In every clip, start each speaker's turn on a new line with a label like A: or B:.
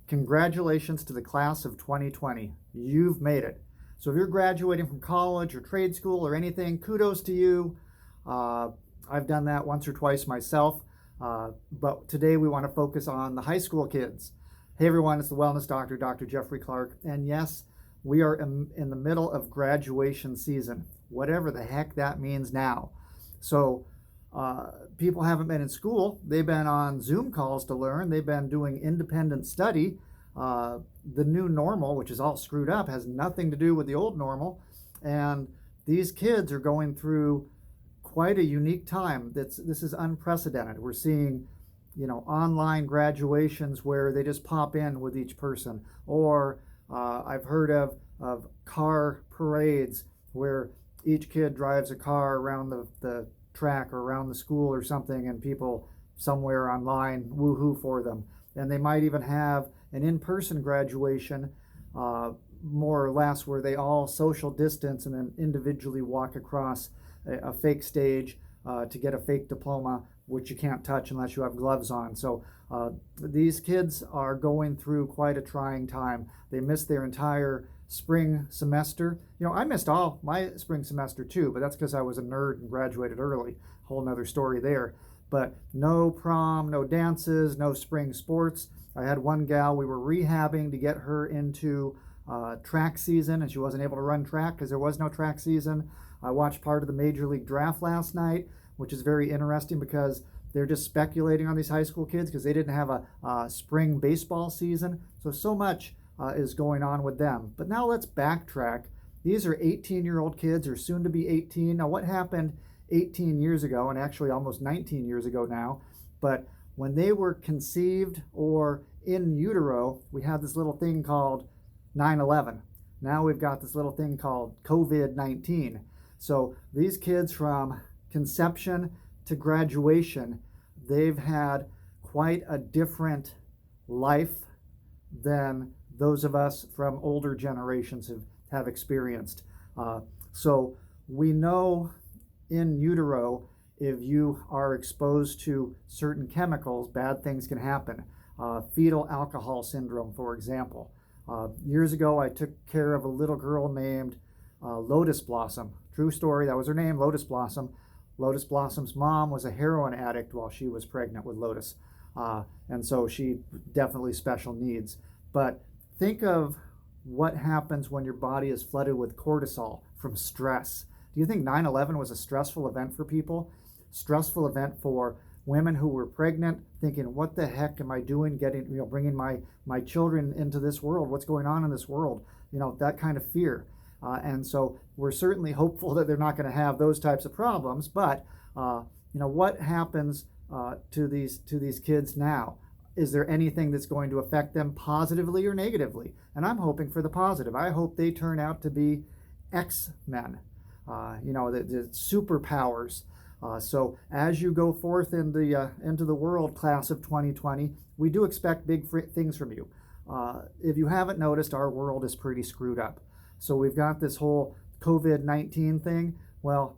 A: Congratulations to the class of 2020. You've made it. So if you're graduating from college or trade school or anything, kudos to you. I've done that once or twice myself. But today we want to focus on the high school kids. Hey everyone, it's the Wellness Doctor, Dr. Jeffrey Clark. And yes, we are in the middle of graduation season, whatever the heck that means now. So people haven't been in school. They've been on Zoom calls to learn. They've been doing independent study. The new normal, which is all screwed up, has nothing to do with the old normal. And these kids are going through quite a unique time. This is unprecedented. We're seeing, online graduations where they just pop in with each person. Or I've heard of car parades where each kid drives a car around the track or around the school or something, and people somewhere online woohoo for them. And they might even have an in-person graduation, more or less, where they all social distance and then individually walk across a fake stage to get a fake diploma, which you can't touch unless you have gloves on. So these kids are going through quite a trying time. They missed their entire spring semester. I missed all my spring semester too, but that's because I was a nerd and graduated early. Whole nother story there. But no prom, no dances, no spring sports. I had one gal, we were rehabbing to get her into track season, and she wasn't able to run track because there was no track season. I watched part of the Major League Draft last night, which is very interesting because they're just speculating on these high school kids because they didn't have a spring baseball season. So much is going on with them. But now let's backtrack. These are 18-year-old kids, or soon to be 18. Now, what happened 18 years ago, and actually almost 19 years ago now, but when they were conceived or in utero, we had this little thing called 9/11. Now we've got this little thing called Covid-19. So these kids, from conception to graduation, they've had quite a different life than those of us from older generations have experienced. So we know in utero, if you are exposed to certain chemicals, bad things can happen. Fetal alcohol syndrome, for example. Years ago, I took care of a little girl named Lotus Blossom. True story, that was her name, Lotus Blossom. Lotus Blossom's mom was a heroin addict while she was pregnant with Lotus. And so she definitely special needs. But think of what happens when your body is flooded with cortisol from stress. Do you think 9/11 was a stressful event for people? Stressful event for women who were pregnant, thinking, what the heck am I doing bringing my children into this world? What's going on in this world? That kind of fear. And so we're certainly hopeful that they're not going to have those types of problems. But, what happens to these kids now? Is there anything that's going to affect them positively or negatively? And I'm hoping for the positive. I hope they turn out to be X-Men, the superpowers. So as you go forth into the world, class of 2020, we do expect big things from you. If you haven't noticed, our world is pretty screwed up. So we've got this whole COVID-19 thing. Well,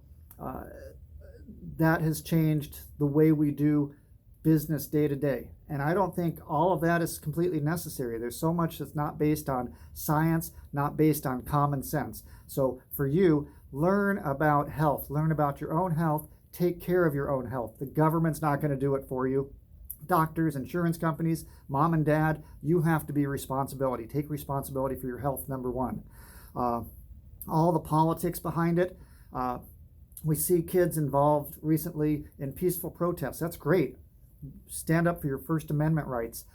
A: that has changed the way we do business day to day. And I don't think all of that is completely necessary. There's so much that's not based on science, not based on common sense. So for you, learn about health, learn about your own health, take care of your own health. The government's not going to do it for you. Doctors, insurance companies, mom and dad, you have to be responsibility. Take responsibility for your health, number one. All the politics behind it. We see kids involved recently in peaceful protests. That's great. Stand up for your First Amendment rights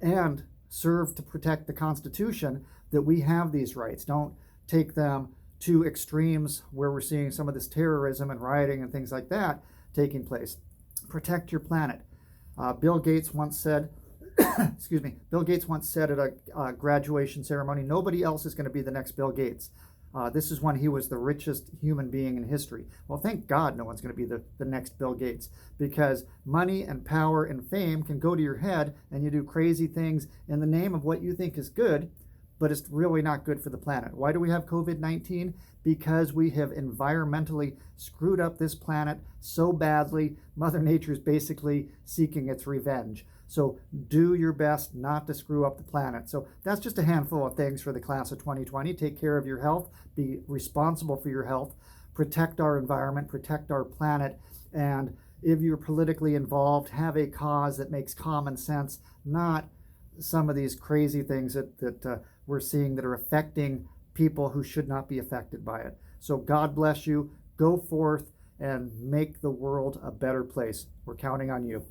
A: and serve to protect the Constitution that we have these rights. Don't take them to extremes where we're seeing some of this terrorism and rioting and things like that taking place. Protect your planet. Bill Gates once said, Bill Gates once said at a graduation ceremony, nobody else is going to be the next Bill Gates. This is when he was the richest human being in history. Well, thank God no one's going to be the next Bill Gates, because money and power and fame can go to your head and you do crazy things in the name of what you think is good, but it's really not good for the planet. Why do we have COVID-19? Because we have environmentally screwed up this planet so badly, Mother Nature is basically seeking its revenge. So do your best not to screw up the planet. So that's just a handful of things for the class of 2020. Take care of your health, be responsible for your health, protect our environment, protect our planet, and if you're politically involved, have a cause that makes common sense, not some of these crazy things that we're seeing that are affecting people who should not be affected by it. So God bless you. Go forth and make the world a better place. We're counting on you.